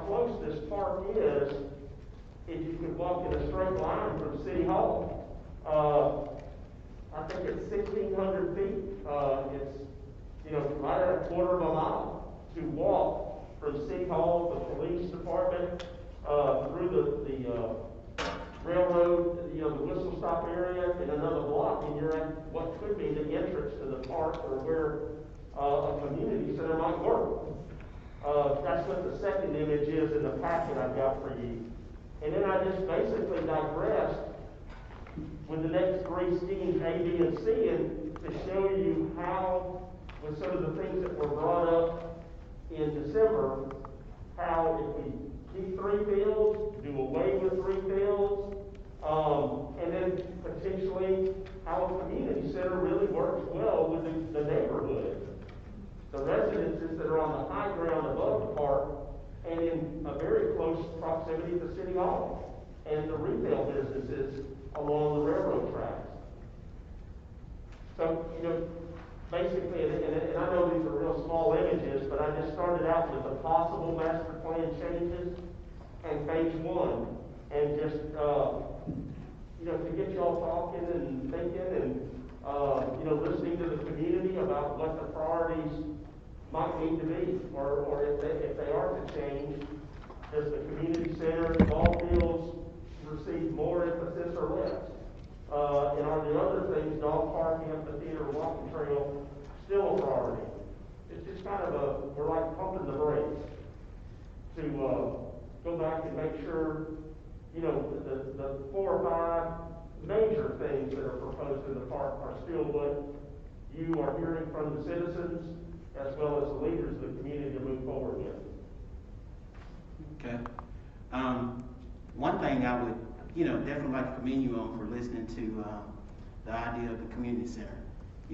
close this park is if you could walk in a straight line from City Hall. I think it's 1,600 feet. It's, right at a quarter of a mile to walk from City Hall, the police department, through the railroad, the whistle stop area, in another block, and you're at what could be the entrance to the park or where a community center might work. That's what the second image is in the packet I've got for you. And then I just basically digressed with the next three schemes, A, B, and C, and to show you how, with some of the things that were brought up in December, how if we keep three fields, do away with three fields, and then potentially how a community center really works well with the neighborhood. The residences that are on the high ground above the park and in a very close proximity to City Hall and the retail businesses along the railroad tracks. So, basically, and I know these are real small images, but I just started out with the possible master plan changes and phase one, and just, to get y'all talking and thinking and, listening to the community about what the priorities might need to be, or if they are to change. Does the community center, ball fields receive more emphasis or less? And are the other things, dog park, amphitheater, walking trail, still a priority? It's just kind of we're like pumping the brakes to go back and make sure, the 4 or 5 major things that are proposed in the park are still what you are hearing from the citizens as well as the leaders of the community to move forward with. Okay. One thing I would, definitely like to commend you on for listening to the idea of the community center.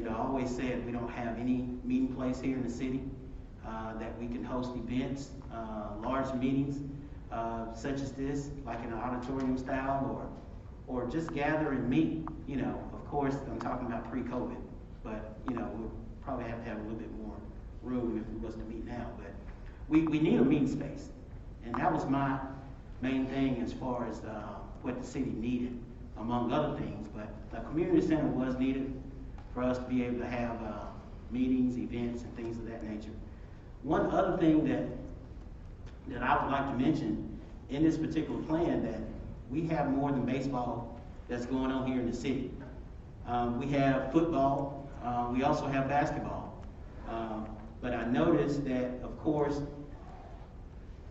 I always said we don't have any meeting place here in the city that we can host events, large meetings such as this, like in an auditorium style, or just gather and meet. Of course, I'm talking about pre-COVID, but we'll probably have to have a little bit more room if we was to meet now. But we need a meeting space, and that was my main thing as far as what the city needed, among other things. But the community center was needed for us to be able to have meetings, events, and things of that nature. One other thing that I would like to mention in this particular plan, that we have more than baseball that's going on here in the city. We have football, we also have basketball. But I noticed that, of course,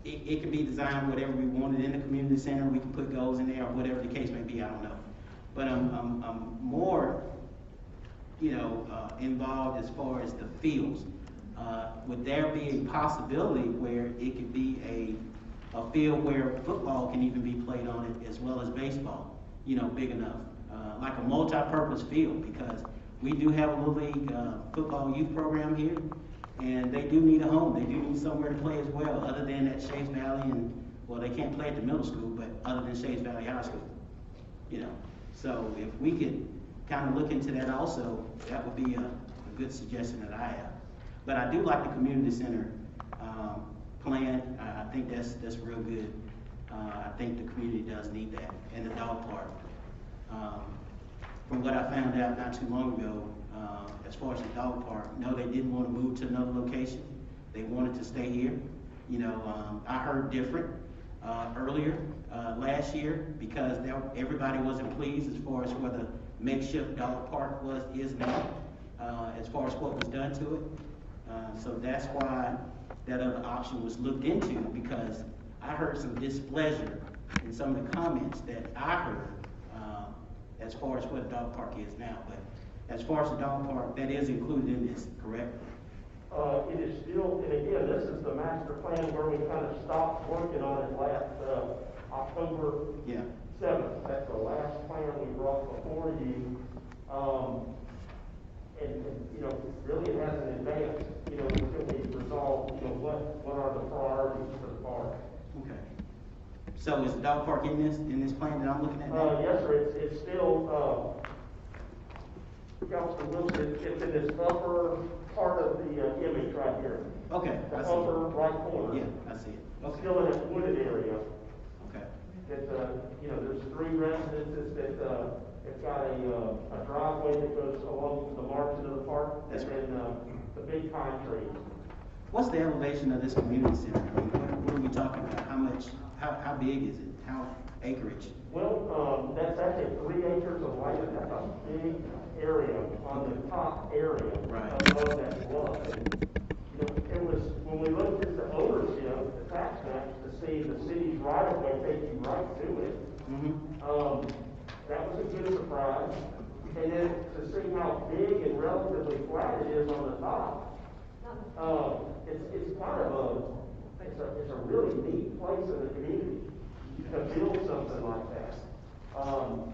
it can be designed whatever we wanted in the community center. We can put goals in there, or whatever the case may be, I don't know. But I'm more, involved as far as the fields. Would there be a possibility where it could be a field where football can even be played on it as well as baseball, big enough, like a multi-purpose field? Because we do have a Little League football youth program here, and they do need a home. They do need somewhere to play as well, other than at Shays Valley, and, well, they can't play at the middle school, but other than Shays Valley High School, So if we could kind of look into that also, that would be a good suggestion that I have. But I do like the community center plan. I think that's real good. I think the community does need that, and the dog park. From what I found out not too long ago, as far as the dog park, no, they didn't want to move to another location. They wanted to stay here. I heard different earlier last year, because everybody wasn't pleased as far as where the makeshift dog park is now, as far as what was done to it. So that's why that other option was looked into, because I heard some displeasure in some of the comments that I heard as far as what the dog park is now. But as far as the dog park, that is included in this, correct? It is still, and again, this is the master plan where we kind of stopped working on it last October 7th. That's the last plan we brought before you. And really it hasn't advanced, until we resolve, what are the priorities for the park. Okay. So is the dog park in this plan that I'm looking at now? Yes, sir. It's still, Councilman Wilson, it's in this upper part of the image right here. Okay, The I see. upper right corner. Yeah, I see it. Okay. Still in a wooded area. Okay. That, there's 3 residences that, it's got a driveway that goes along the margin of the park. That's and right. then, the big pine trees. What's the elevation of this community center? I mean, what are we talking about? How big is it? How acreage? Well, that's actually 3 acres of land. That's a big area on the top area. Right. Above that bluff. And, it was, when we looked at the ownership, the tax maps, to see the city's right of way take you right to it. Mm-hmm. That was a good surprise. And then to see how big and relatively flat it is on the top, it's kind of it's a really neat place in the community to build something like that.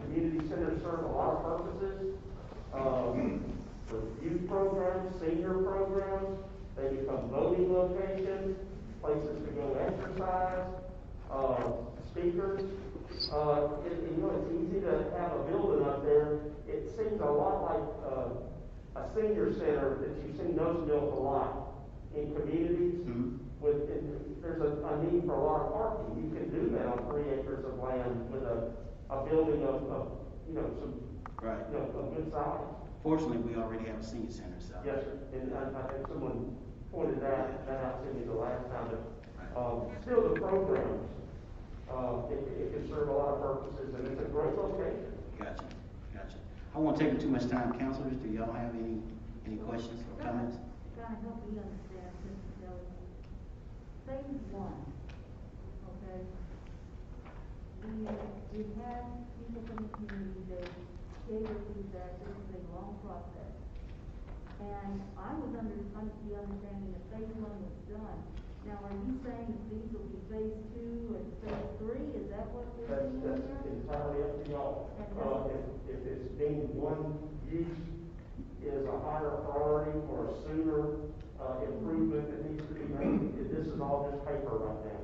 Community centers serve a lot of purposes, for youth programs, senior programs. They become voting locations, places to go exercise, speakers. It's easy to have a building up there. It seems a lot like a senior center that you've seen those built a lot in communities. Mm-hmm. There's a need for a lot of parking. You can do that on 3 acres of land with a building of some Right. a good size. Fortunately, we already have a senior center, so. Yes, sir. And I think someone pointed that out to me the last time. But still, the programs, it can serve a lot of purposes, and it's a great location. Gotcha. I won't take too much time. Councilors, do y'all have any questions or comments? Kind of help me understand, Mr. Kelly. Phase 1, okay? We had people from the community, they gave us feedback, this is a long process. And I was under the understanding that phase 1 was done. Now, are you saying that these will be phase 2 and phase 3? Is that what we're That's doing here? entirely up to y'all. If it's deemed one use is a higher priority or a sooner improvement that needs to be made, this is all just paper right now.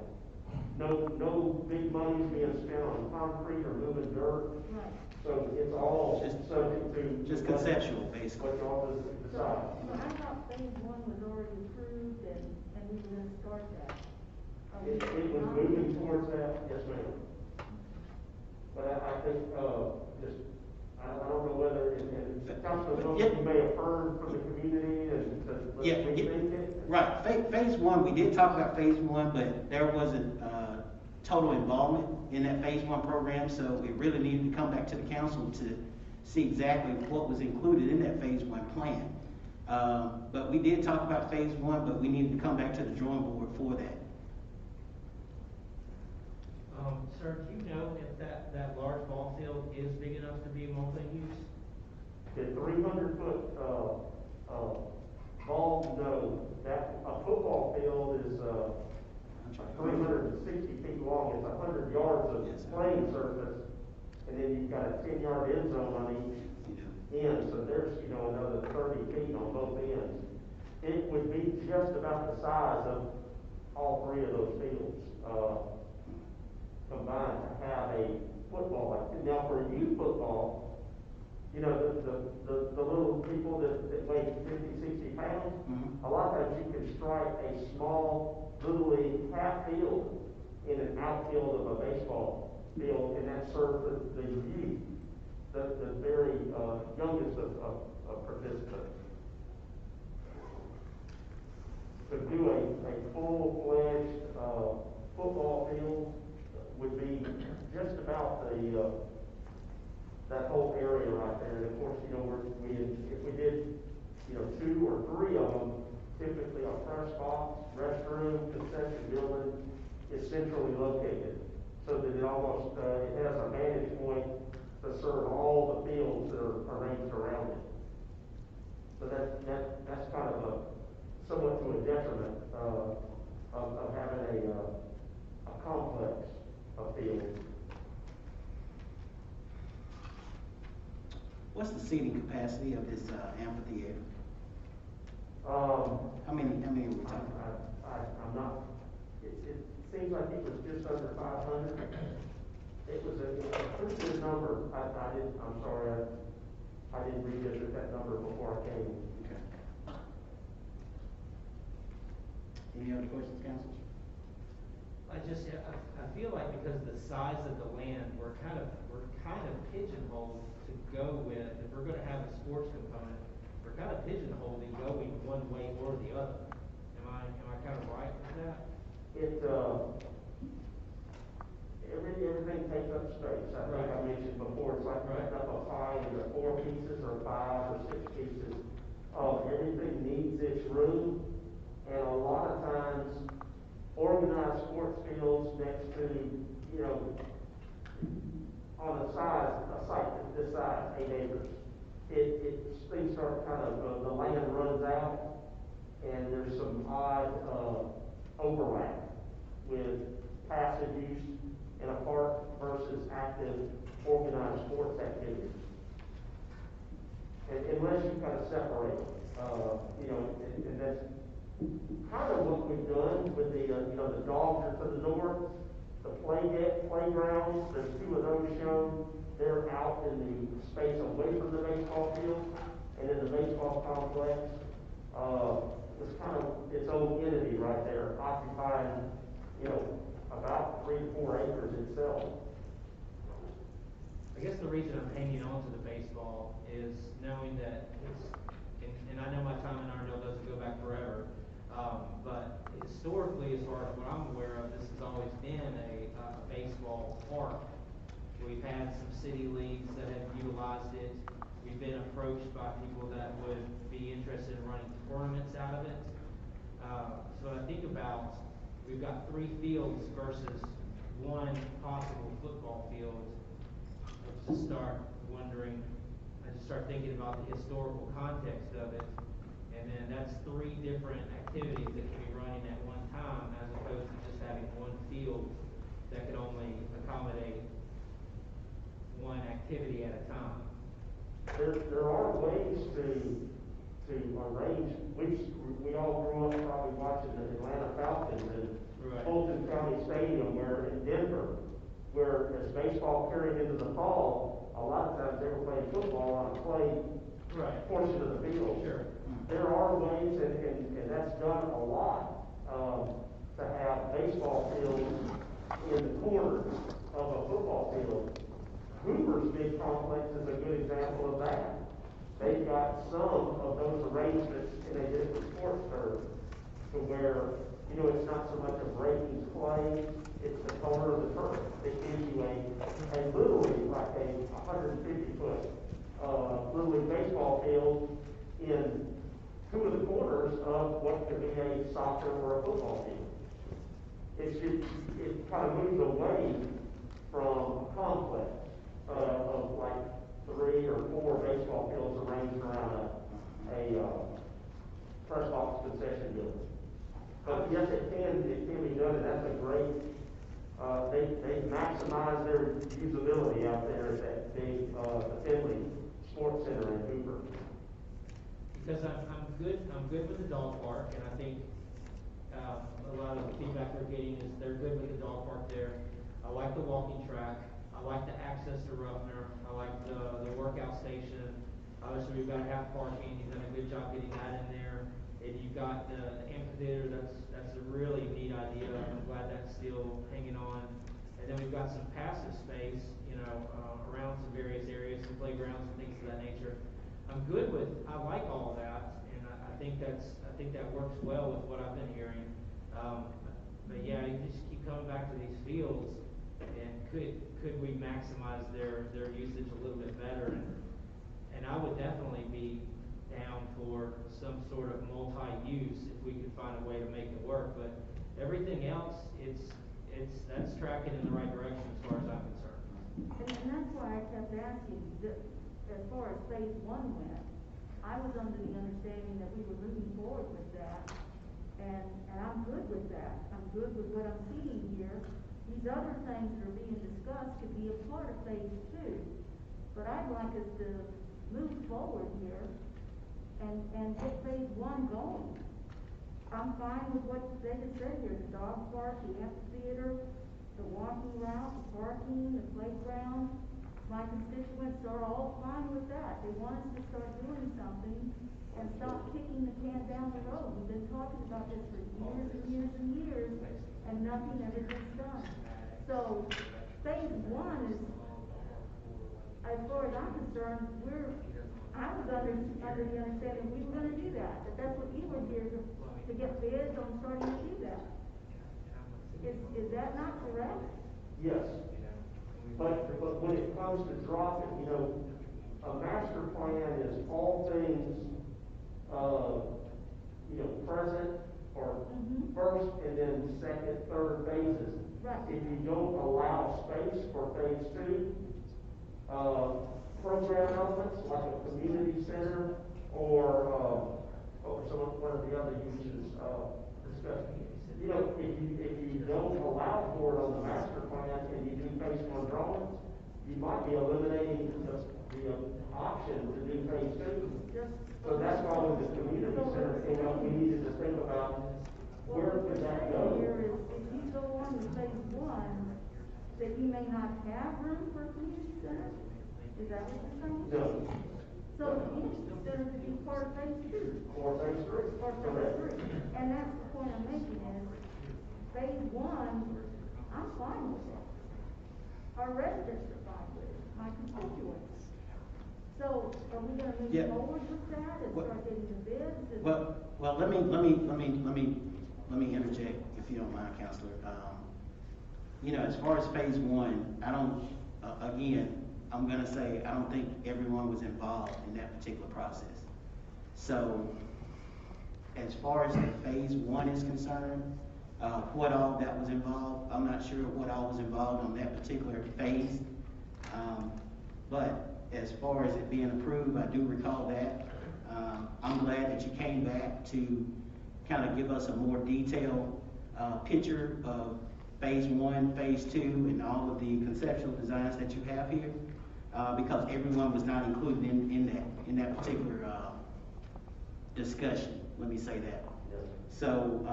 No big money is being spent on concrete or moving dirt. Right. So it's all subject to Just conceptual, basically. what y'all decide. So I thought phase 1 was already approved and we were gonna start that. It was moving towards that, yes, ma'am. But I think, I don't know whether, and Councilman, you may have heard from the community and rethink it. Right. Phase 1, we did talk about phase 1, but there wasn't total involvement in that phase 1 program, so we really needed to come back to the council to see exactly what was included in that phase 1 plan. But we did talk about phase 1, but we needed to come back to the drawing board for that. Sir, do you know if that large ball field is big enough to be multi-use? The 300-foot ball, no. A football field is 360 feet long. It's 100 yards of playing surface, and then you've got a 10-yard end zone on each end. So there's another 30 feet on both ends. It would be just about the size of all 3 of those fields combined to have a football like that. Now for youth football, the little people that weigh 50, 60 pounds, Mm-hmm. a lot of times you can strike a small little league half field in an outfield of a baseball field, and that serves the youth, the very youngest of participants. To do a full-fledged football field would be just about that whole area right there. And of course, if we did 2 or 3 of them, typically a press box, restroom, concession building is centrally located, so that it almost it has a vantage point to serve all the fields that are arranged around it. So that's kind of somewhat to a detriment of having a complex of fields. What's the seating capacity of this amphitheater? How many are we talking about? I'm not. It seems like it was just under 500. It was a pretty good number. I'm sorry. I didn't revisit that number before I came. Okay. Any other questions, council? I feel like because of the size of the land, we're kind of pigeonholed to go with, if we're gonna have a sports component, we're kind of pigeonholed in going one way or the other. Am I kind of right with that? Everything takes up space. I think I mentioned before, it's like cutting up a pie into 4 pieces or 5 or 6 pieces. Everything needs its room, and a lot of times, organized sports fields next to, on a site that's this size, 8 acres, things start kind of, the land runs out, and there's some odd overlap with passive use in a park versus active organized sports activities. And unless you kind of separate, and that's kind of what we've done with the dogs are to the north, the playgrounds, there's 2 of those shown. They're out in the space away from the baseball field, and in the baseball complex, it's kind of its own entity right there, occupying, about 3 to 4 acres itself. I guess the reason I'm hanging on to the baseball is knowing that and I know my time in Irondale doesn't go back forever, but historically, as far as what I'm aware of, this has always been a baseball park. We've had some city leagues that have utilized it. We've been approached by people that would be interested in running tournaments out of it. So I think about, we've got 3 fields versus 1 possible football field. I just start thinking about the historical context of it, and then that's 3 different activities that can be running at one time, as opposed to just having 1 field that could only accommodate 1 activity at a time. There are ways to arrange. We all grew up probably watching the Atlanta Falcons and Fulton County Stadium, where in Denver, where as baseball carried into the fall, a lot of times they were playing football on a clay portion of the field. Sure. There are ways, and that's done a lot, to have baseball fields in the corners of a football field. Hoover's big complex is a good example of that. They've got some of those arrangements in a different sports turf to where, it's not so much a breaking clay, it's the color of the turf. It gives you a literally like a 150-foot Little League baseball field in 2 of the corners of what could be a soccer or a football field. It kind of moves away from a complex of like 3 or 4 baseball fields arranged around a press box concession building. But yes, it can be done, and that's a great. They maximize their usability out there at that big Finley Sports Center in Hoover. Because I'm good with the dog park, and I think a lot of the feedback we're getting is they're good with the dog park there. I like the walking track. I like the access to Ruffner. I like the workout station. Obviously, we've got half parking. You've done a good job getting that in there. And you've got the amphitheater. That's a really neat idea. I'm glad that's still hanging on. And then we've got some passive space, around some various areas, some playgrounds and things of that nature. I like all of that, and I think that works well with what I've been hearing. But yeah, you just keep coming back to these fields, and could we maximize their usage a little bit better? And I would definitely be down for some sort of multi-use if we could find a way to make it work. But everything else, that's tracking in the right direction as far as I'm concerned. And that's why I kept asking, as far as phase 1 went, I was under the understanding that we were moving forward with that, and I'm good with that. I'm good with what I'm seeing here. These other things that are being discussed could be a part of phase 2, but I'd like us to move forward here and get phase 1 going. I'm fine with what they just said here, the dog park, the amphitheater, the walking route, the parking, the playground. My constituents are all fine with that. They want us to start doing something, and stop kicking the can down the road. We've been talking about this for years and years and years, and nothing ever gets done. So, phase one is, as far as I'm concerned, I was under the understanding we were gonna do that, that's what you were here to get bids on starting to do that. Is that not correct? Yes. But when it comes to dropping, a master plan is all things, present or first and then second, third phases. Right. If you don't allow space for phase two, program elements like a community center or one of the other uses discussed. If you don't allow for it on the master plan and you do phase one drawings, you might be eliminating the option to do phase two. So that's why with the community center came up, we needed to think about where could that go. Here is, if you go on to phase one, that you may not have room for a community center? Is that what you're saying? No. So the community center could be part of phase two? Or phase three. Or phase three. And that's the point I'm making is, phase one, I'm fine with it. Our residents are fine with it, my constituents. So, are we gonna move forward with that and start getting the bids? Well, let me interject, if you don't mind, Counselor. As far as phase one, I don't, again, I'm gonna say, I don't think everyone was involved in that particular process. So, as far as the phase one is concerned, what all that was involved, I'm not sure what all was involved on that particular phase. But as far as it being approved, I do recall that. I'm glad that you came back to kind of give us a more detailed picture of phase one, phase two, and all of the conceptual designs that you have here, because everyone was not included in that particular discussion. Let me say that. So,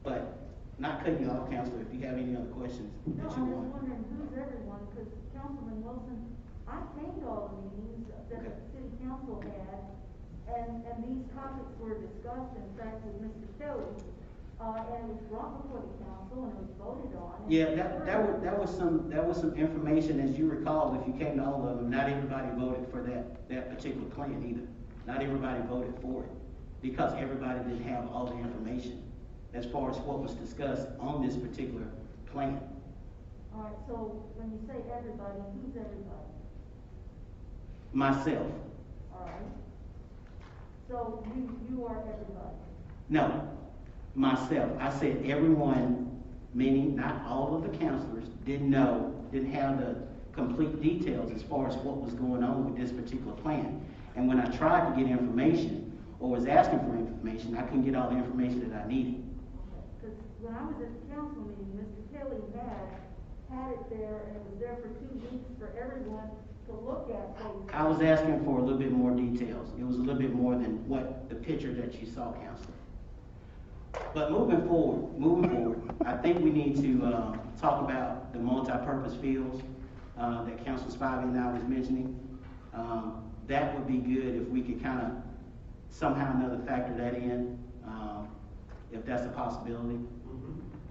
but not cutting you off, Counselor, if you have any other questions No, that I'm you just want. wondering who's everyone, because Councilman Wilson, I came to all the meetings that the city council had, and these topics were discussed, in fact, with Mr. Kelly, and it was brought before the council, and it was voted on. Yeah, that was some information, as you recall, if you came to all of them, not everybody voted for that particular plan either. Not everybody voted for it, because everybody didn't have all the information as far as what was discussed on this particular plan. All right, so when you say everybody, who's everybody? Myself. All right. So you are everybody? No, myself. I said everyone, meaning not all of the counselors, didn't have the complete details as far as what was going on with this particular plan. And when I tried to get information, or was asking for information, I couldn't get all the information that I needed. Because when I was at the council meeting, Mr. Kelly had it there, and it was there for 2 weeks for everyone to look at. I was asking for a little bit more details. It was a little bit more than what the picture that you saw, Counselor. But moving forward, I think we need to talk about the multi-purpose fields that Councilor Spivey and I was mentioning. That would be good if we could kind of somehow or another factor that in, if that's a possibility.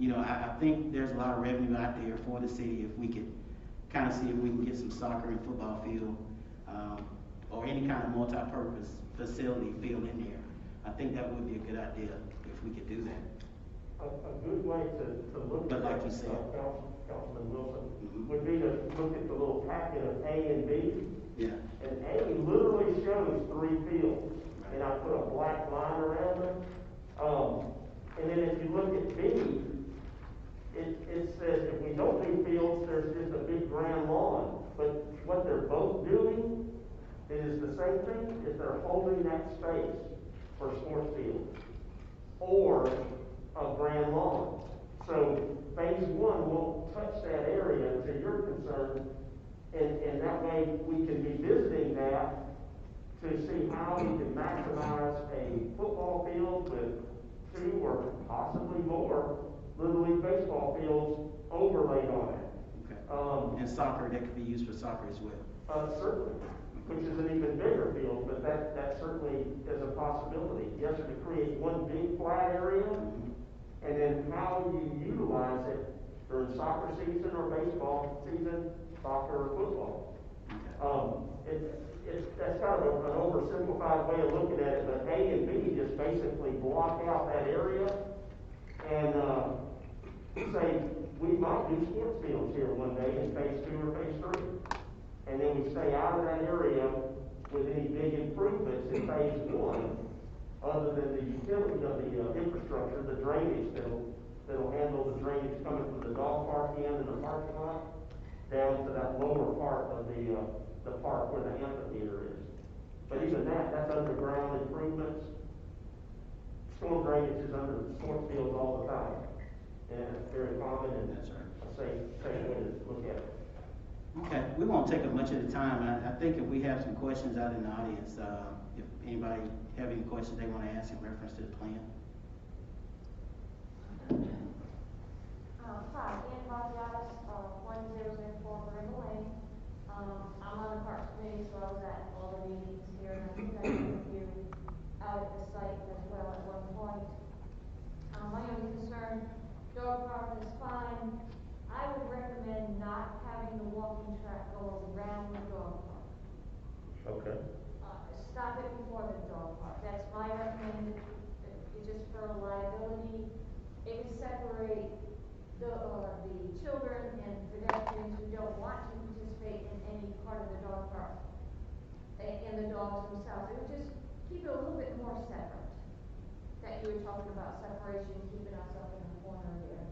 I think there's a lot of revenue out there for the city if we could kind of see if we can get some soccer and football field, or any kind of multi-purpose facility field in there. I think that would be a good idea if we could do that. A good way to look But at like that, you said, Councilman Wilson, would be to look at the little packet of A and B. yeah. And A literally shows 3 fields, and I put a black line around them. And then if you look at B, it says if we don't do fields, there's just a big grand lawn. But what they're both doing is the same thing, is they're holding that space for sports fields or a grand lawn. So phase one won't touch that area to your concern, and that way we can be visiting that to see how we can maximize a football field with 2 or possibly more Little League baseball fields overlaid on it. Okay. And soccer, that could be used for soccer as well. Certainly. which is an even bigger field, but that certainly is a possibility. Yes, to create one big flat area, and then how you utilize it during soccer season or baseball season, soccer or football. That's kind of an oversimplified way of looking at it, but A and B just basically block out that area and say, we might do sports fields here one day in phase 2 or phase 3. And then we stay out of that area with any big improvements in phase 1, other than the utility of the infrastructure, the drainage that'll handle the drainage coming from the dog park in and the parking lot down to that lower part of the park where the amphitheater is. But even that's underground improvements. Storm drainage is under the sports fields all the time. And it's very common and That's right. a safe way to look at it. Okay, we won't take up much of the time. I think if we have some questions out in the audience, if anybody have any questions they want to ask in reference to the plan. Hi, Ann Bogdatis, 1004 Brenda Lane. I'm on the Parks Committee, so I was at all the meetings here, and I think I met you out at the site as well at one point. My only concern, dog park is fine. I would recommend not having the walking track go around the dog park. Okay. Stop it before the dog park. That's my recommendation, just for liability. It would separate the children and pedestrians who don't want to participate in any part of the dog park and the dogs themselves. It would just keep it a little bit more separate. That you were talking about separation, keeping us up in the corner there.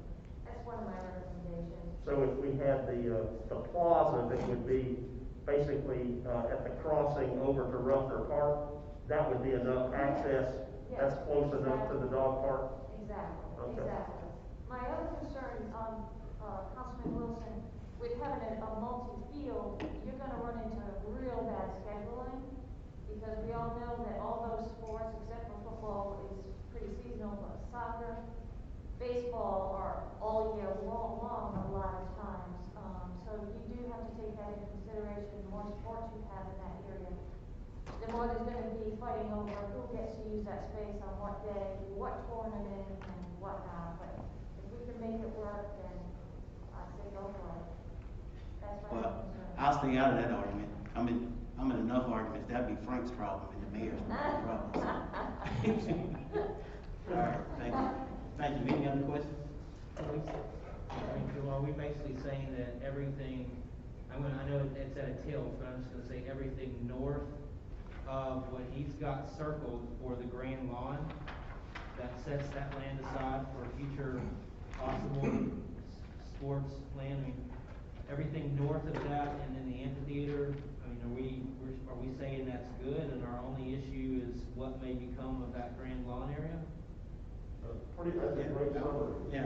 That's one of my recommendations. So if we had the plaza that would be basically at the crossing over to Ruffner Park, that would be enough access. Yes, That's close enough to the dog park. Exactly, Okay. exactly. My other concern, Councilman Wilson, with having a multi-field, you're gonna run into real bad scheduling, because we all know that all those sports, except for football, is pretty seasonal, but soccer, baseball are all year long a lot of times. So you do have to take that into consideration. The more sports you have in that area, the more there's going to be fighting over who gets to use that space on what day, what tournament, and whatnot. But if we can make it work, then I'd say go for it. That's my Well, concern. I'll stay out of that argument. I'm in enough arguments. That'd be Frank's problem and the mayor's problem. So. All right, thank you. Thank you. Any other questions? Well, we basically saying that everything, I know it's at a tilt, but I'm just gonna say everything north of what he's got circled for the Grand Lawn, that sets that land aside for future possible sports land. I mean, everything north of that and then the amphitheater, I mean, are we saying that's good and our only issue is what may become of that Grand Lawn area? That's a great summary. Yeah,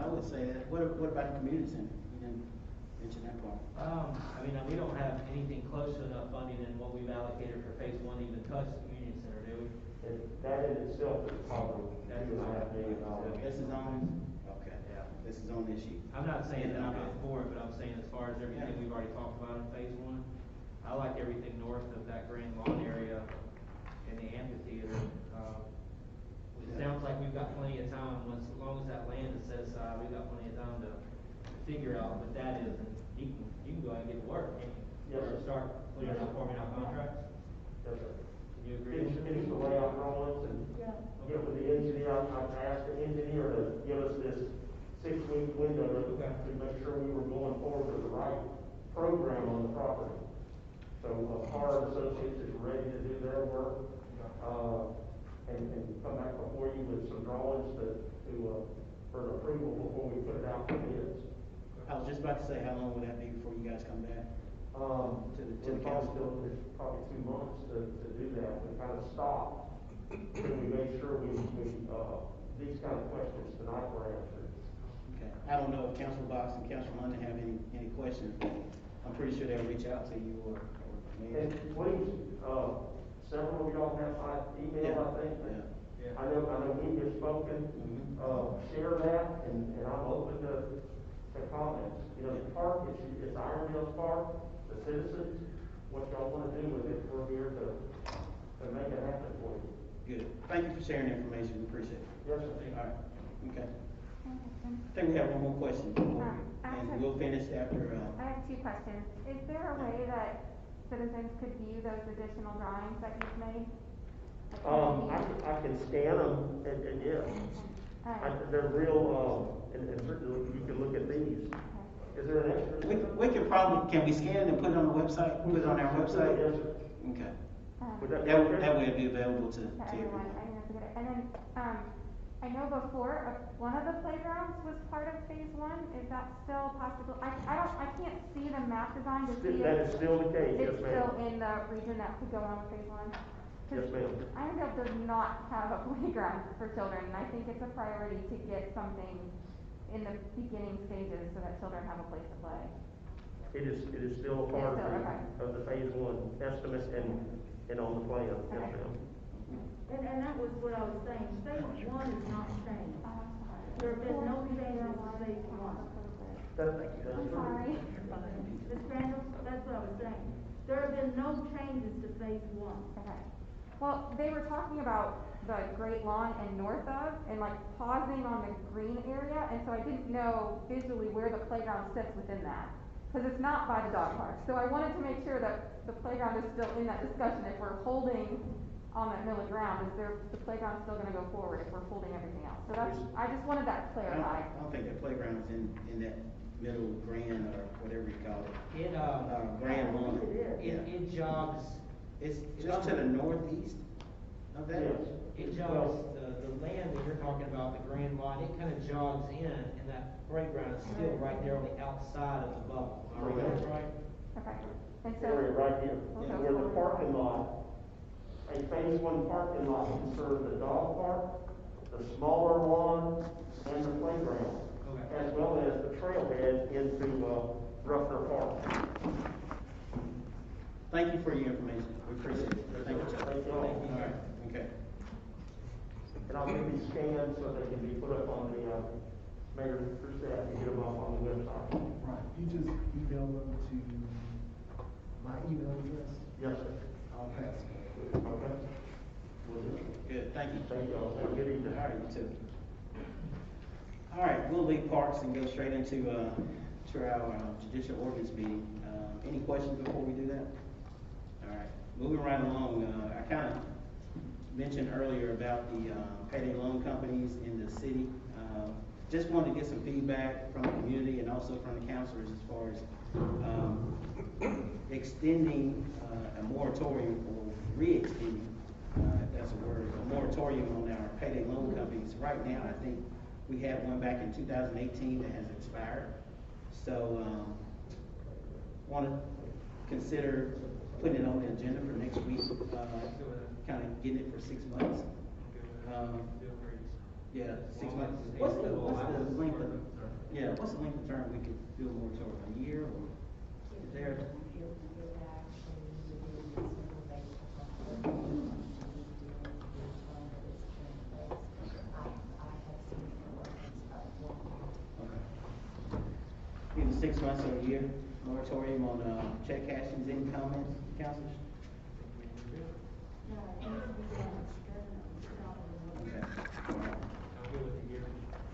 I would say that. What about the community center? You didn't mention that part. I mean, we don't have anything close to enough funding than what we've allocated for phase 1 to even touch the community center, do we? That in itself is probably $2.5 million. This is on, okay, yeah, this is on this sheet. I'm not saying that I'm not for it, but I'm saying as far as everything we've already talked about in phase 1, I like everything north of that Grand Lawn area in the amphitheater. It sounds like we've got plenty of time, as long as that land is set aside, we've got plenty of time to figure out what that is, and you can go ahead and get to work, can't you? Yes, Or sir. start putting out, forming out contracts. Yes, sir. Can you agree? Finish the layout drawings and Yeah. get with the engineer. I've asked the engineer to give us this 6-week window to make sure we were going forward with the right program on the property. So Hard Associates is ready to do their work, and come back before you with some drawings for the approval before we put it out for bids. I was just about to say, how long would that be before you guys come back? To the council? It's probably 2 months to do that. We kind of stopped when we made sure these kind of questions tonight were answered. Okay. I don't know if Council Box and Council London have any questions, but I'm pretty sure they'll reach out to you or maybe. And please, several of y'all have my email, I think. Yeah. I know we have spoken. Share that, and I'm open to comments. You know, the park, it's Irondale's park, the citizens, what y'all wanna do with it, we're here to make it happen for you. Good. Thank you for sharing the information. We appreciate it. Yes, sir. All right. Okay. I think we have one more question, and we'll finish after, I have two questions. Is there a way that citizens could view those additional drawings that you've made? I can scan them and yeah, they're real, and certainly you can look at these. Is there an extra? we could probably, can we scan it and put it on the website? Put it on our website? Yes, sir. Okay. Would that be That okay? way it'd be available to Everyone, everyone. I think that's a good, and then, I know before, one of the playgrounds was part of phase one, is that still possible? I can't see the map design to see That if is still the case, yes, it's ma'am. still in the region that could go on with phase one. 'Cause Yes, ma'am. Irondale does not have a playground for children, and I think it's a priority to get something in the beginning stages so that children have a place to play. It is still a part okay. of the phase one estimates and on the plan, yes, Okay. ma'am. And that was what I was saying, phase one is not changed. Oh, I'm sorry. There have been no changes to phase one. That's I'm true. sorry. Ms. Crandall, that's what I was saying. There have been no changes to phase one. Okay. Well, they were talking about the Great Lawn and north of, and like pausing on the green area, and so I didn't know visually where the playground sits within that. Cause it's not by the dog park, so I wanted to make sure that the playground is still in that discussion. If we're holding on that middle ground, the playground still gonna go forward if we're holding everything else? So that's, I just wanted that clarified. I don't think that playground's in that middle grand or whatever you call it. It, Grand lawn. it jogs, It's just to the northeast of that? Yes. it jogs, the land that you're talking about, the grand line, it kind of jogs in, and that playground is still right there on the outside of the bubble. Am I reading this right? Okay. And This area so, right here, is where the parking lot, a phase one parking lot can serve the dog park, the smaller lawn, and the playground, Okay. as well as the trailhead into, Ruffner Park. Thank you for your information. We appreciate it. Thank you, Chuck. Thank you all. All right, okay. And I'll get these scanned so they can be put up on the, mayor, for staff, and get them up on the website. Right, you just email them to my email address, Yes, sir. I'll pass it. Okay. Will do. Good, thank you. Thank you all. Have a good evening. All right, you too. All right, we'll leave parks and go straight into, to our judicial ordinance meeting. Any questions before we do that? All right, moving right along, I kind of mentioned earlier about the payday loan companies in the city. Just wanted to get some feedback from the community and also from the counselors as far as extending a moratorium or re-extending, if that's a word, a moratorium on our payday loan companies. Right now, I think we have one back in 2018 that has expired. So, want to consider putting it on the agenda for next week, kind of getting it for 6 months. Yeah, 6 months. What's the length of, yeah, what's the length of term we could do a moratorium, a year, or is there? Either 6 months or a year, moratorium on, check cashings. Any comments, councilors? Okay. All right. I'm good with the year.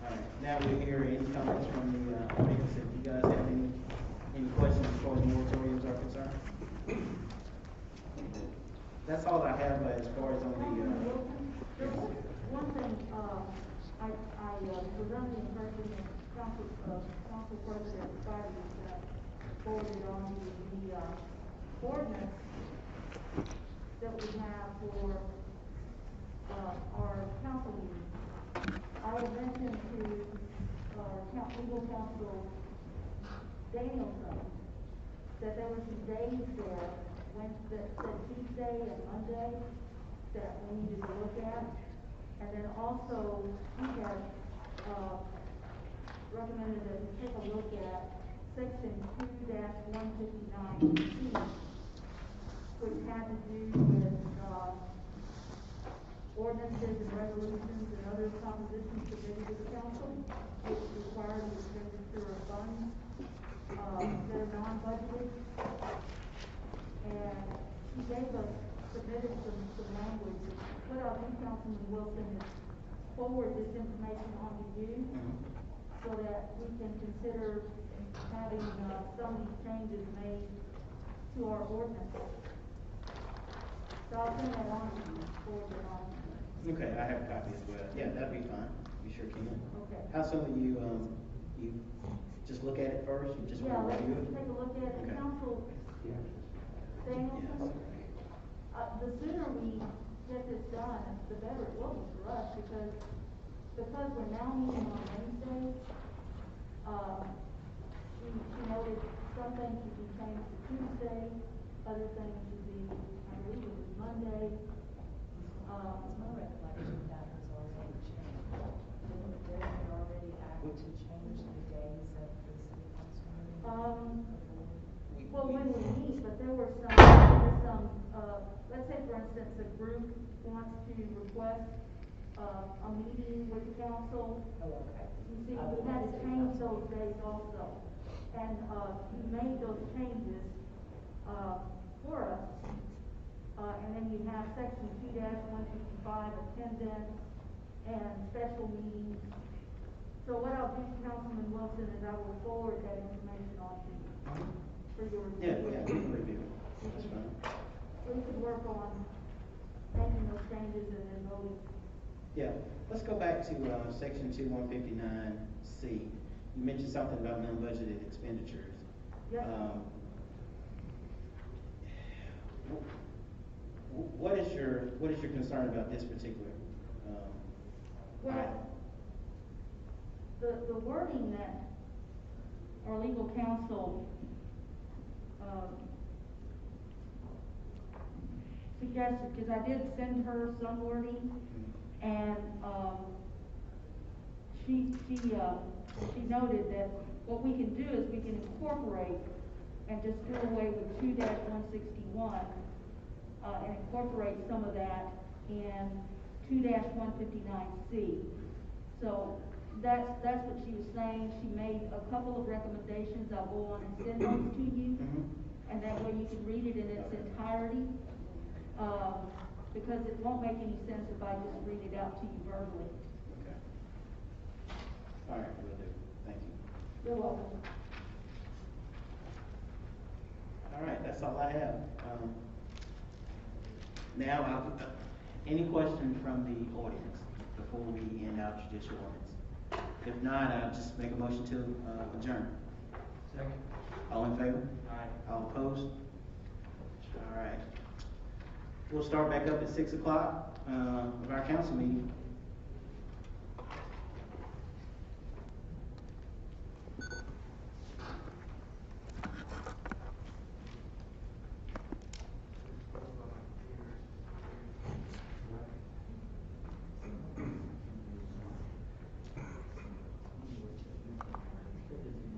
All right, now we'll hear any comments from the, audience. If you guys have any questions as far as moratoriums are concerned? That's all I have as far as on the, There was one thing, I was under the impression that council president Spivey forwarded on the ordinance that we have for, our council meetings. I had mentioned to, legal counsel Danielson, that there were some days there, that Tuesday and Monday, that we needed to look at. And then also, he had, recommended that we take a look at section 2-159C, which had to do with, ordinances and resolutions and other propositions submitted to the council, which required the expenditure of funds, that are non-budgeted. and she gave us, submitted some language. What I'll do, Councilman Wilson, is forward this information on to you, so that we can consider having, some of these changes made to our ordinance. So I'll send that on to you, forward it on to you. Okay, I have a copy as well. Yeah, that'd be fine. You sure can. Okay. How soon will you just look at it first? You just Yeah, want to let's review it? take a look at it. Okay. Council Danielson, the sooner we get this done, the better it will be for us, because we're now meeting on Wednesday. She noted some things should be changed to Tuesday, other things should be, I believe it was Monday. My recollection that has already changed. Didn't there already act to change the days of the city council meeting? Well, when we meet, but there were some, let's say for instance, a group wants to request, a meeting with the council. Oh, okay. You see, we had to change those days also, and, you made those changes, for us. And then you have section 2-155, attendance and special meetings. So what I'll do, Councilman Wilson, is I will forward that information on to you for your review. Yeah, we can review it. That's fine. We could work on making those changes and then voting. Yeah, let's go back to, section 2159C. You mentioned something about non-budgeted expenditures. Yes. What is your concern about this particular, item? Well, the wording that our legal counsel, suggested, because I did send her some wording, and, she noted that what we can do is we can incorporate and just do away with 2-161, and incorporate some of that in 2-159C. So that's what she was saying. She made a couple of recommendations. I'll go on and send those to you, and that way you can read it in its entirety. Because it won't make any sense if I just read it out to you verbally. Okay. All right, will do. Thank you. You're welcome. All right, that's all I have. Now, any questions from the audience before we end our judicial ordinance? If not, I'll just make a motion to adjourn. Second. All in favor? Aye. All opposed? All right. We'll start back up at 6 o'clock of our council meeting.